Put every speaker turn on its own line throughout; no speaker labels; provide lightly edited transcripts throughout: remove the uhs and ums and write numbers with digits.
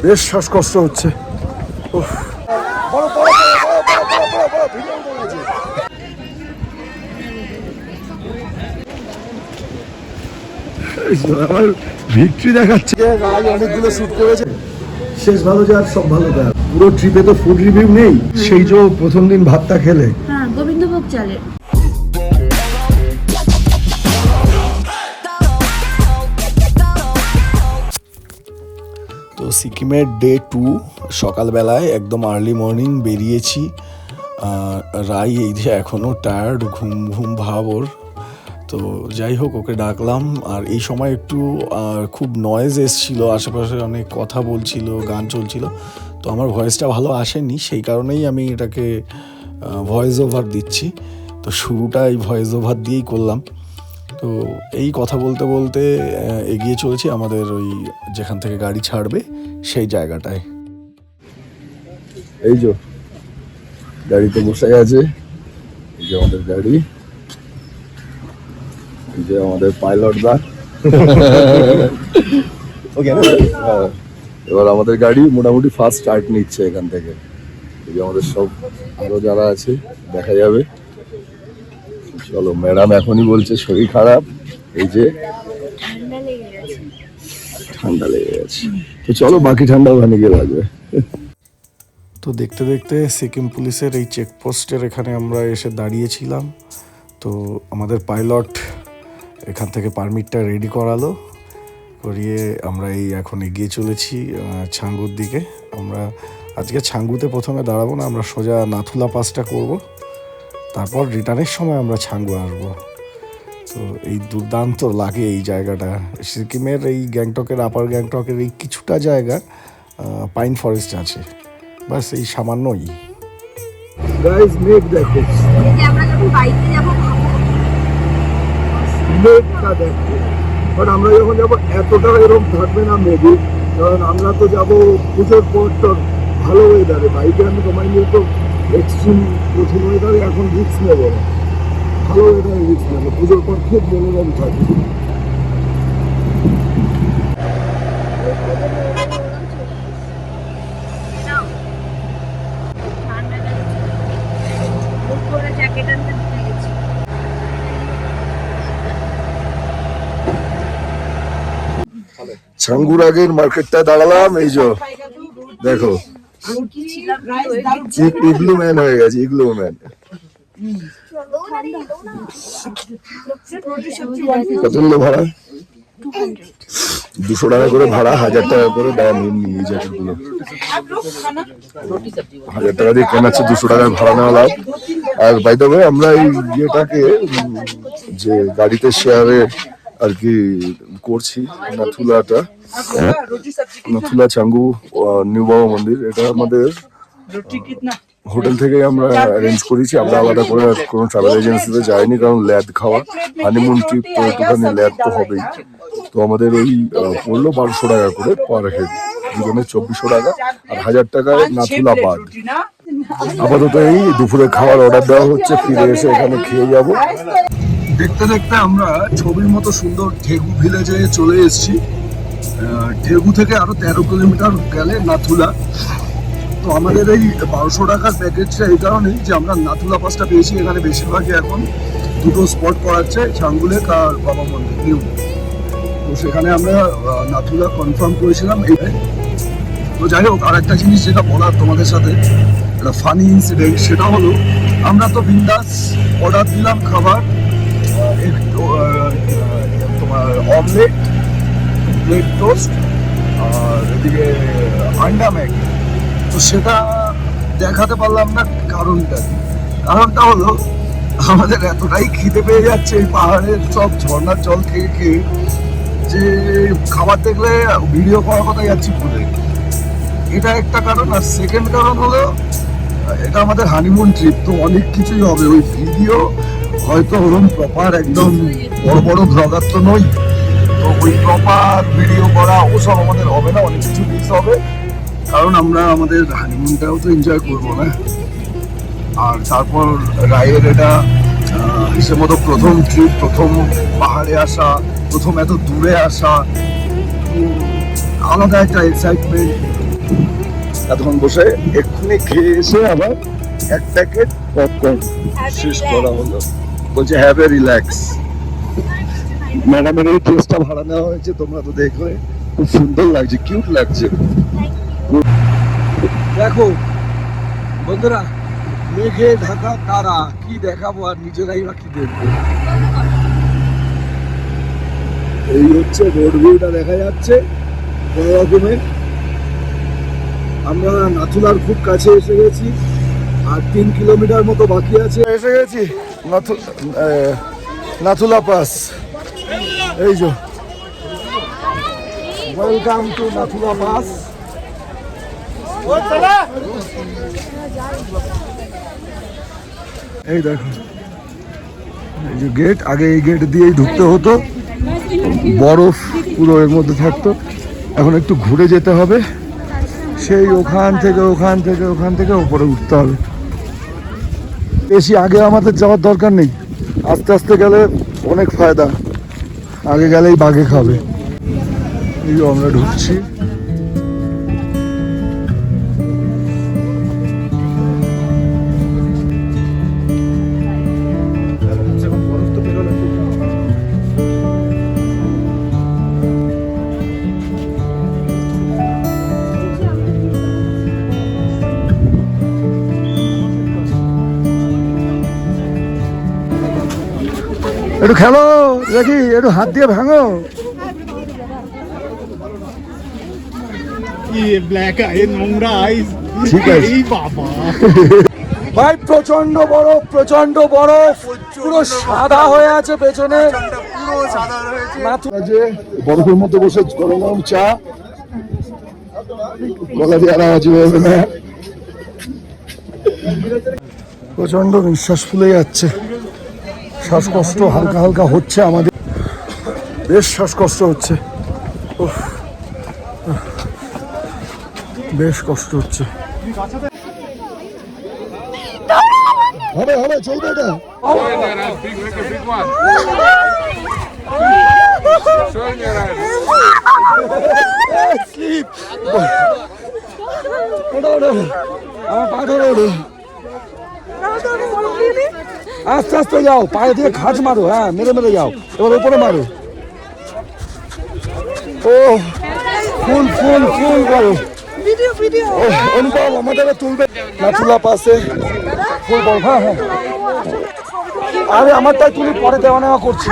বেশ শ্বাসকষ্ট হচ্ছে। আমার ভিক্টরি দেখাচ্ছে, অনেকগুলো শুট করেছে। শেষ ভালো যার সব ভালো যার। পুরো ট্রিপে তো ফুড রিভিউ নেই, সেই যে প্রথম দিন ভাতটা খেলে।
হ্যাঁ, গোবিন্দভোগ চালের।
তো সিকিমের ডে 2 সকালবেলায় একদম আর্লি মর্নিং বেরিয়েছি। রাই এই যে এখনও টায়ার্ড, ঘুম ঘুম ভাব ওর। তো যাই হোক, ওকে ডাকলাম। আর এই সময় একটু খুব নয়েজ এসছিল, আশেপাশে অনেক কথা বলছিল, গান চলছিল। তো আমার ভয়েসটা ভালো আসেনি, সেই কারণেই আমি এটাকে ভয়েস ওভার দিচ্ছি। তো শুরুটা এই ভয়েস ওভার দিয়েই করলাম। তো এই কথা বলতে বলতে এগিয়ে চলেছি আমাদের ওই যেখান থেকে গাড়ি ছাড়বে সেই জায়গাটায়। এই যে গাড়িতে বসে আছে, এই যে আমাদের গাড়ি, এই যে আমাদের পাইলট দা। এবার আমাদের গাড়ি মোটামুটি ফার্স্ট স্টার্ট নিচ্ছে এখান থেকে। এই যে আমাদের সব আরো যারা আছে দেখা যাবে। চলো, ম্যাডাম এখনই বলছে শরীর খারাপ, এই যে ঠান্ডা লেগে গেছে। তো চলো, বাকি ঠান্ডা ওখানে গিয়ে লাগবে। তো দেখতে দেখতে সিকিম পুলিশের এই চেকপোস্টের এখানে আমরা এসে দাঁড়িয়েছিলাম। তো আমাদের পাইলট এখান থেকে পারমিটটা রেডি করালো, করিয়ে আমরা এই এখন এগিয়ে চলেছি ছাঙ্গুর দিকে। আমরা আজকে ছাঙ্গুতে প্রথমে দাঁড়াবো না, আমরা সোজা নাথুলা পাসটা করব, তারপর রিটার্নের সময় আমরা ছাঙ্গু আসবো। তো এই দুর্দান্ত লাগে এই জায়গাটা। সিকিমের এই গ্যাংটকের, আপার গ্যাংটকের এই কিছুটা জায়গা পাইন ফরেস্ট আছে, বাস এই সামান্যই। গাইস, মেঘ দেখো,
আমরা যখন বাইকে যাবো
মেঘটা দেখো। বাট আমরা যখন যাবো এতটা এরকম থাকবে না মেঘে, কারণ আমরা তো যাবো পুজোর পর। তো ভালো ওয়েদারে বাইকে আমি তোমায় নিয়ে তো এক্সট্রিম কঠিন ওয়েদারে এখন রিস্ক নেবো না, ভালো ওয়েদারে রিস্ক নেবো। পুজোর পর খুব মনোরম থাকে। ছাঙ্গুর আগের মার্কেটটা দাঁড়ালাম, এই যে দেখো ইগলু ম্যান হয়ে গেছে, ইগলু ম্যান। কত নিল ভাড়া? 200 টাকা করে ভাড়া, 1000 টাকা করে দাম এমনি এই জ্যাকেটগুলো। 1000 টাকা দিয়ে কেনাচ্ছে, 200 টাকায় ভাড়া নেওয়া লাভ। আর বাই দ্য ওয়ে, আমরা এই ইয়েটাকে যে গাড়িতে শেয়ারে আর কি করছি, নাথুলাটা, নাথুলা ছাঙ্গু নিউ বাবা মন্দির, এটা আমাদের হোটেল থেকে আমরা অ্যারেঞ্জ করেছি। আমরা আলাদা করে কোনো ট্রাভেল এজেন্সিতে যাইনি, কারণ ল্যাদ খাওয়া, হানিমুন ট্রিপ তো একটুখানি ল্যাদ তো হবেই। তো আমাদের ওই পড়লো 1200 টাকা করে পার হেড, দুজনের 2400 টাকা, আর 1000 টাকায় নাথুলা বাদ। আপাতত এই দুপুরে খাওয়ার অর্ডার দেওয়া হচ্ছে, ফিরে এসে এখানে খেয়ে যাব। দেখতে দেখতে আমরা ছবির মতো সুন্দর ঠেগু ভিলেজে চলে এসেছি। ঠেগু থেকে আরো 13 কিলোমিটার গেলে নাথুলা। তো আমাদের এই 1200 টাকার প্যাকেজটা এই কারণেই যে আমরা নাথুলা পাসটা পেয়েছি। এখানে বেশিরভাগই এখন দুটো স্পট করাচ্ছে, ছাঙ্গুলেক আর বাবা মন্দির নিউ। তো সেখানে আমরা নাথুলা কনফার্ম করেছিলাম এইটাই। তো যাই হোক, আর একটা জিনিস যেটা বলার তোমাদের সাথে, একটা ফানি ইনসিডেন্ট, সেটা হলো আমরা তো বিন্দাস অর্ডার দিলাম খাবার, তোমার অমলেট, ব্রেড টোস্ট, আর এদিকে আন্ডা ম্যাগি। তো সেটা দেখাতে পারলাম না, কারণটা হলো আমাদের এতটাই খিদে পেয়ে যাচ্ছে এই পাহাড়ের সব ঝর্ণার জল খেয়ে খেয়ে, যে খাবার দেখলে ভিডিও করার কথা যাচ্ছি ভুলে। এটা একটা কারণ। আর সেকেন্ড কারণ হলো, এটা আমাদের হানিমুন ট্রিপ, তো অনেক কিছুই হবে। ওই ভিডিও হয়তো ওরকম প্রপার একদম বড় বড় ব্লগার তো নই, তো ওই প্রপার ভিডিও করা ওসব আমাদের হবে না, অনেক কিছু মিস হবে। কারণ আমরা আমাদের হানিমুনটাও তো এনজয় করবো না। আর তারপর রায়ের এটা হিসেবে মতো প্রথম ট্রিপ, প্রথম পাহাড়ে আসা, প্রথম এত দূরে আসা, আলাদা একটা এক্সাইটমেন্ট। এতক্ষণ বসে এক্ষুনি খেয়ে এসে আবার এক প্যাকেট পপকর্ন শেষ করা হলো। বলছে হ্যাভ এ রিল্যাক্স। ম্যাডামের এই ড্রেসটা ভাড়া নেওয়া হয়েছে, তোমরা তো দেখবে, খুব সুন্দর লাগছে, কিউট লাগছে। দেখো বন্ধুরা, মেঘে ঢাকা তারা, কি দেখাবো আর নিজেরাই বা কি দেখবো। এই হচ্ছে রোড ভিউটা দেখা যাচ্ছে বড় রকমের। আমরা নাথুলার খুব কাছে এসে গেছি, আর 3 কিলোমিটার মতো বাকি আছে। এসে গেছি নাথুলা পাস। এই যে ওয়েলকাম টু নাথুলা পাস। এই দেখো, এই যে গেট, আগে এই গেট দিয়েই ঢুকতে হতো, বরফ পুরো এর মধ্যে থাকতো। এখন একটু ঘুরে যেতে হবে, সেই ওখান থেকে উপরে উঠতে হবে। বেশি আগে আমাদের যাওয়ার দরকার নেই, আস্তে আস্তে গেলে অনেক ফায়দা। আগে গেলেই বাঘে খাবে। এই যে আমরা ঢুকছি। একটু খেলো দেখি, একটু হাত দিয়ে ভাঙো।
ব্ল্যাক আই, নোংরা আইস।
ঠিক আছে।
এই বাবা,
ভাই প্রচন্ড বরফ, প্রচন্ড বরফ, পুরো সাদা হয়ে আছে পেছনে। বরফের মধ্যে বসে গরম গরম চা, গলা দিয়ে আওয়াজ হবে না। প্রচন্ড নিঃশ্বাস ফুলে যাচ্ছে, শ্বাসকষ্ট হালকা হালকা হচ্ছে আমাদের, বেশ শ্বাসকষ্ট হচ্ছে, উফ, বেশ কষ্ট হচ্ছে। হবে হবে, চলবে এটা। আস্তে আস্তে যাও, পায়ে দিয়ে খাঁজ মারো, হ্যাঁ মেরে মেরে যাও, এবার উপরে মারো। ও ফুল ফুল ফুল করো। অনুভব আমাদেরকে তুলবে নাথুলা পাশে, ফুল বল। হ্যাঁ হ্যাঁ, আরে আমারটাই তুলি, পরে দেওয়া নেওয়া করছি।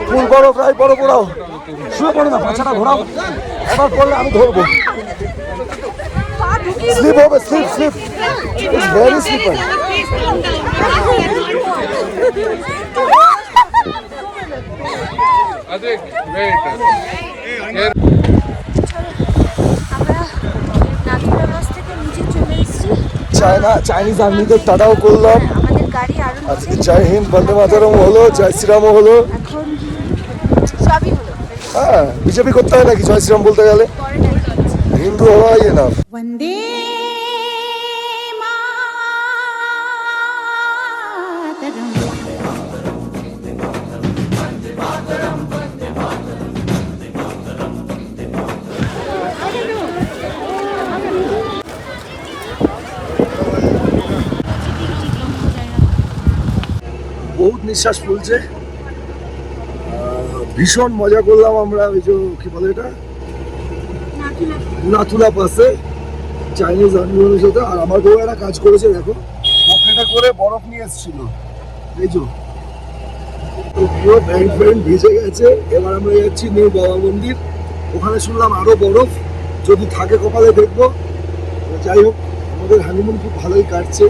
ফুল করো, প্রায় বড় পড়াও, শুয়ে পড়ো না, পাছাটা ঘোরাও। এবার পড়লে আমি ধরবো। স্লিপ হবে, slip slip, it's very slipper. Chinese আর্মিদের টাটাও করলাম।
আমাদের গাড়ি আরো
আজকে জয় হিন্দ, বন্দে মাতরম হলো, জয় শ্রীরামও হলো।
এখন সবই হলো,
হ্যাঁ, বিজেপি করতে হয় নাকি জয় শ্রীরাম বলতে গেলে?
পরে টাইম আছে।
হিন্দু হওয়াই এনাফ।
वन्दे मातरम्।
বহুত নিঃশ্বাস ফুলছে, ভীষণ মজা করলাম আমরা। ওই যে কি বলে এটা, নাথুলা পাসে চাইনিজ আর্মির সাথে। আর আমার বউ একটা কাজ করেছে, দেখো পকেটে করে বরফ নিয়ে এসেছিল, এই যে পুরো প্যান্ট ফ্যান্ট ভিজে গেছে। এবার আমরা যাচ্ছি নিউ বাবা মন্দির, ওখানে শুনলাম আরো বরফ, যদি থাকে কপালে দেখবো। যাই হোক, আমাদের হানিমুন খুব ভালোই কাটছে,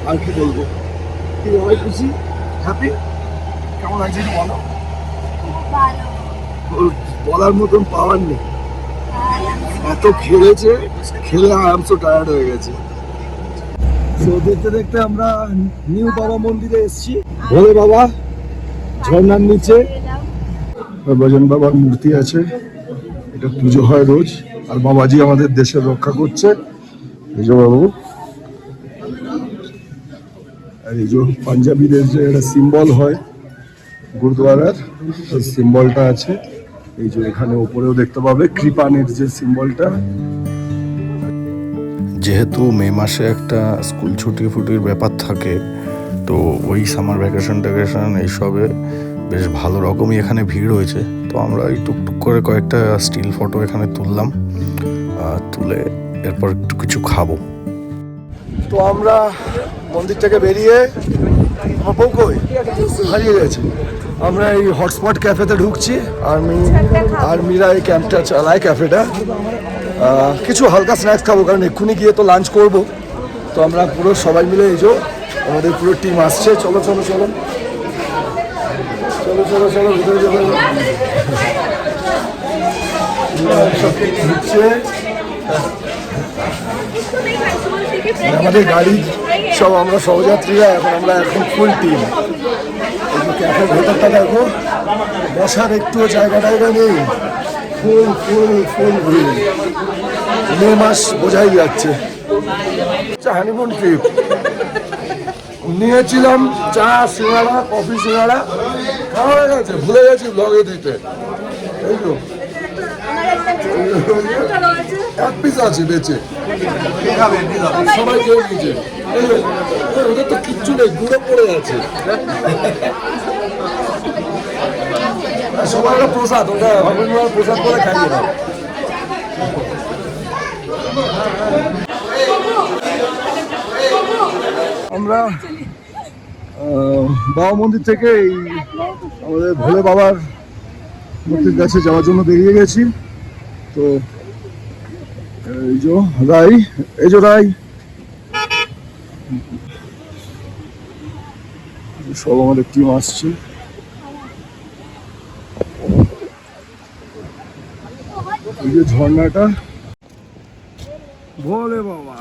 আর কি বলবো। কি সবাই খুশি, হ্যাপি? কেমন লাগছে একটু বলো। বলার মতন পাওয়ার নেই, এত খেলেছে, খেলে আরাম সো টায়ার্ড হয়ে গেছে। তো দেখতে দেখতে আমরা নিউ বাবা মন্দিরে এসেছি। ভোলে বাবা ঝর্ণার নিচে বজন বাবার মূর্তি আছে, এটা পুজো হয় রোজ। আর বাবাজি আমাদের দেশের রক্ষা করছে, এই যে বাবু। আর এই যে পাঞ্জাবিদের যে একটা সিম্বল হয় গুরুদুয়ারার, ওই সিম্বলটা আছে এই যে এখানে উপরেও দেখতে পাবে কৃপানের যে সিম্বলটা। যেহেতু মে মাসে একটা স্কুল ছুটি ফুটির ব্যাপার থাকে, তো ওই সামার ভ্যাকেশন এইসবে বেশ ভালো রকমই এখানে ভিড় হয়েছে। তো আমরা এই টুকটুক করে কয়েকটা স্টিল ফটো এখানে তুললাম, তুলে এরপর একটু কিছু খাবো। তো আমরা মন্দির থেকে বেরিয়ে, আমার বউ কই হারিয়ে গেছে, আমরা এই হটস্পট ক্যাফেতে ঢুকছি। আর্মিরা এই ক্যাম্পটা চালায়, ক্যাফেটা। কিছু হালকা স্ন্যাক্স খাবো, কারণ এক্ষুনি গিয়ে তো লাঞ্চ করব। তো আমরা পুরো সবাই মিলে এই যে আমাদের পুরো টিম আসছে। চলো চলো চলো চলো চলো চলো ভিতরে চলো। আমাদের গাড়ি সব আমরা সহযাত্রীরা, এখন ফুল টিম। ক্যাফের ভেতরটা দেখো, বসার একটুও জায়গা নেই, ফুল ফুল ফুল ভিড়। মে মাস বোঝাই যাচ্ছে। হানিমুন ট্রিপ নিয়েছিলাম, চা সিঙ্গাড়া কফি সিঙ্গাড়া খাওয়া হয়ে গেছে, ভুলে গেছি ব্লগে দিতে। এই তো এক পিস আছে বেঁচে, সবাই খেয়ে নিয়েছে। ওদের তো কিচ্ছু নেই, গুঁড়ো পড়ে আছে। সবাই একটা প্রসাদ, ওটা ভগবান প্রসাদ করে খাইয়ে দাও। আমরা বাবা মন্দির থেকে এই আমাদের ভোলে বাবার মূর্তির কাছে যাওয়ার জন্য বেরিয়ে গেছি। তো এই যে রাই সব আমাদের টিম আসছে। এই যে ঝর্ণাটা, ভোলে বাবা,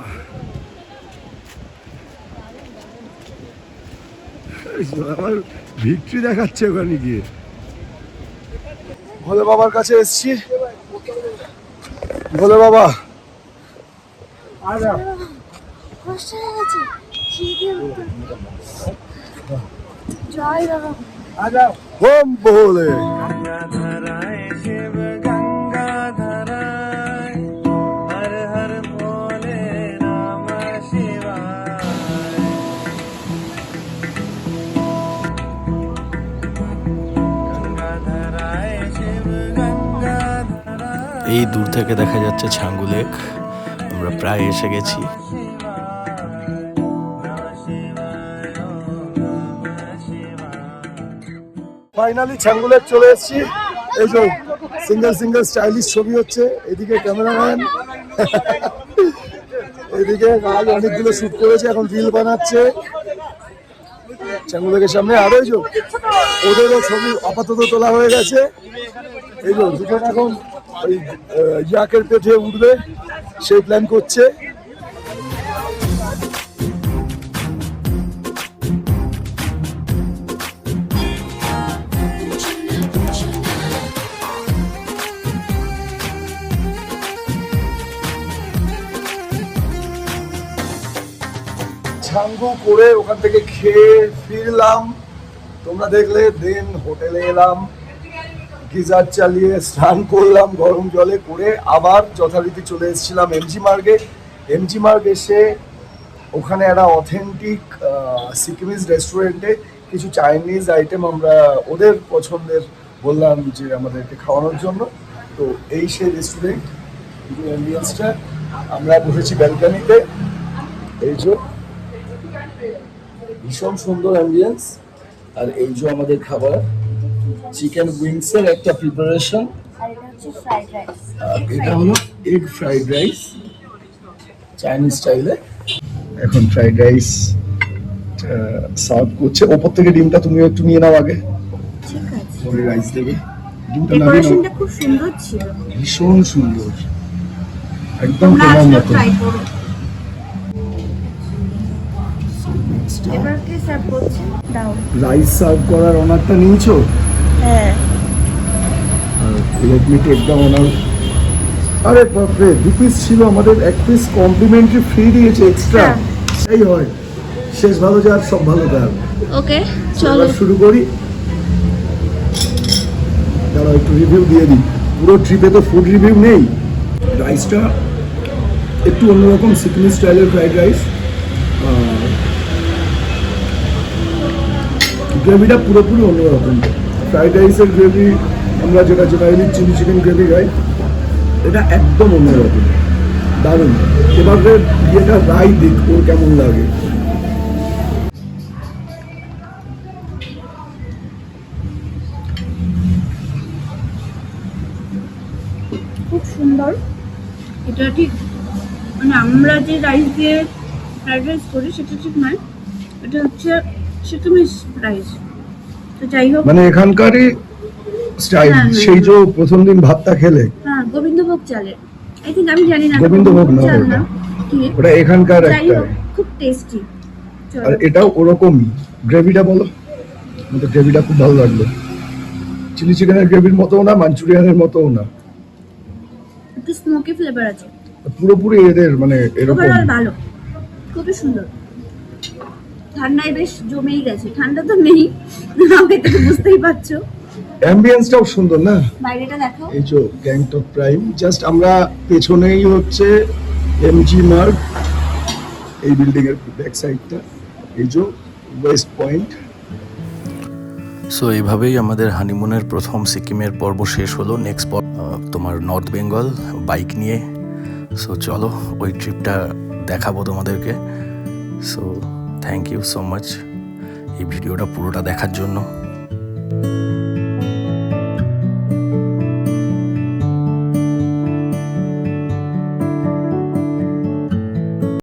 আমার ভিক্টরি দেখাচ্ছে ওখানে গিয়ে। ভোলে বাবার কাছে এসছি। ভোলে বাবা হোম ভোলে।
এই দূর থেকে দেখা যাচ্ছে ছাঙ্গু লেক। আমরা প্রায় এসে গেছি।
ফাইনালি ছাঙ্গু লেক চলে এসেছি। এই যে সিঙ্গেল স্টাইলিশ ছবি হচ্ছে, এদিকে ক্যামেরাম্যান, এদিকে রাজ অনেকগুলো শুট করেছে, এখন রিল বানাচ্ছে ছাঙ্গু লেকের সামনে। আর এই যে ওদেরও ছবি আপাতত তোলা হয়ে গেছে। এই যে দুজন এখন ওই ইয়াকের পেটে উঠবে, সেই প্ল্যান করছে। ছাঙ্গু করে ওখান থেকে খেয়ে ফিরলাম, তোমরা দেখলে। দেন হোটেলে এলাম, গিজার চালিয়ে স্নান করলাম গরম জলে করে, আবার যথারীতি চলে এসেছিলাম এমজি মার্গে। এমজি মার্গ এসে ওখানে একটা অথেন্টিক সিকিমিজ রেস্টুরেন্টে কিছু চাইনিজ আইটেম আমরা ওদের পছন্দের বললাম যে আমাদেরকে খাওয়ানোর জন্য। তো এই সেই রেস্টুরেন্ট, অ্যাম্বিয়েন্সটা। আমরা বসেছি ব্যালকানিতে, এই যে ভীষণ সুন্দর অ্যাম্বিয়েন্স। আর এই যে আমাদের খাবার, চিকেন উইংস এর একটা প্রিপারেশন, এটা হলো এগ ফ্রাইড রাইস চাইনিজ স্টাইলে। এখন ফ্রাইড রাইস সার্ভ করছে। ওপর থেকে ডিমটা তুমি একটু নিয়ে নাও আগে,
ঠিক আছে।
পরে রাইস দেবে। ডিমটা নামিয়ে নাও,
ডেকোরেশনটা খুব সুন্দর ছিল,
ভীষণ সুন্দর, একদম তোমার মতো।
ট্রাই করো। এবার কে সার্ভ করছে? দাও।
রাইস সার্ভ করার অনারটা নিয়েছো?
হ্যাঁ।
Let me take the honour. আরে বাপরে, 2 পিস ছিল, আমাদের 1 পিস কমপ্লিমেন্টারি ফ্রি দিয়েছে এক্সট্রা। এই হয়, শেষ ভালো যার সব ভালো যার।
ওকে চলো
শুরু করি।
দাঁড়াও একটু রিভিউ দিয়ে দিই। পুরো ট্রিপে তো ফুড রিভিউ নেই। রাইসটা একটু অন্যরকম সিকিমি স্টাইলের ফ্রাইড রাইস। গ্রেভিটা পুরোপুরি অন্যরকম। ফ্রাইড রাইসের গ্রেভি আমরা যেটা জেনারেলি চিলি চিকেন গ্রেভি খাই, এটা একদম অন্যরকম, দারুণ। এবারে ইয়েটা রাই দিক ওর কেমন লাগে।
খুব সুন্দর। এটা ঠিক মানে আমরা যে রাইস দিয়ে ফ্রাইড রাইস করি সেটা ঠিক নয়, এটা হচ্ছে সিকিমিস রাইস। তো যাই হোক,
মানে এখানকারই স্টাইল।
হ্যাঁ, হ্যাঁ,
সেই যে প্রথম দিন ভাতটা খেলে,
হ্যাঁ গোবিন্দভোগ চালের, আই থিঙ্ক, আমি জানি না
গোবিন্দভোগ না,
চাল
ওটা।
না কি,
ওটা এখানকার
যাই
একটা।
হোক খুব টেস্টি।
আর এটাও ওরকমই। গ্রেভিটা বলো, আমাদের গ্রেভিটা খুব ভালো লাগলো। চিলি চিকেনের গ্রেভির মতোও না, মাঞ্চুরিয়ানের মতোও না,
একটু স্মোকি ফ্লেভার আছে।
পুরোপুরি এদের মানে এরকম।
ওভারঅল ভালো, খুবই সুন্দর। ঠান্ডায় বেশ জমেই গেছে, ঠান্ডা তো নেই আমি তো বুঝতেই পারছো।
অ্যাম্বিয়েন্সটাও সুন্দর না।
বাইরেটা দেখো,
এই যে গ্যাংটক প্রাইম, জাস্ট আমরা পেছনেই হচ্ছে এমজি মার্গ, এই বিল্ডিং এর ব্যাক সাইডটা, এই যে ওয়েস্ট পয়েন্ট।
সো এইভাবেই আমাদের হানিমুনের প্রথম সিকিমের পর্ব শেষ হলো। নেক্সট তোমার নর্থ বেঙ্গল বাইক নিয়ে। সো চলো ওই ট্রিপটা দেখাবো তোমাদেরকে। So thank you so much এই ভিডিওটা পুরোটা দেখার জন্য।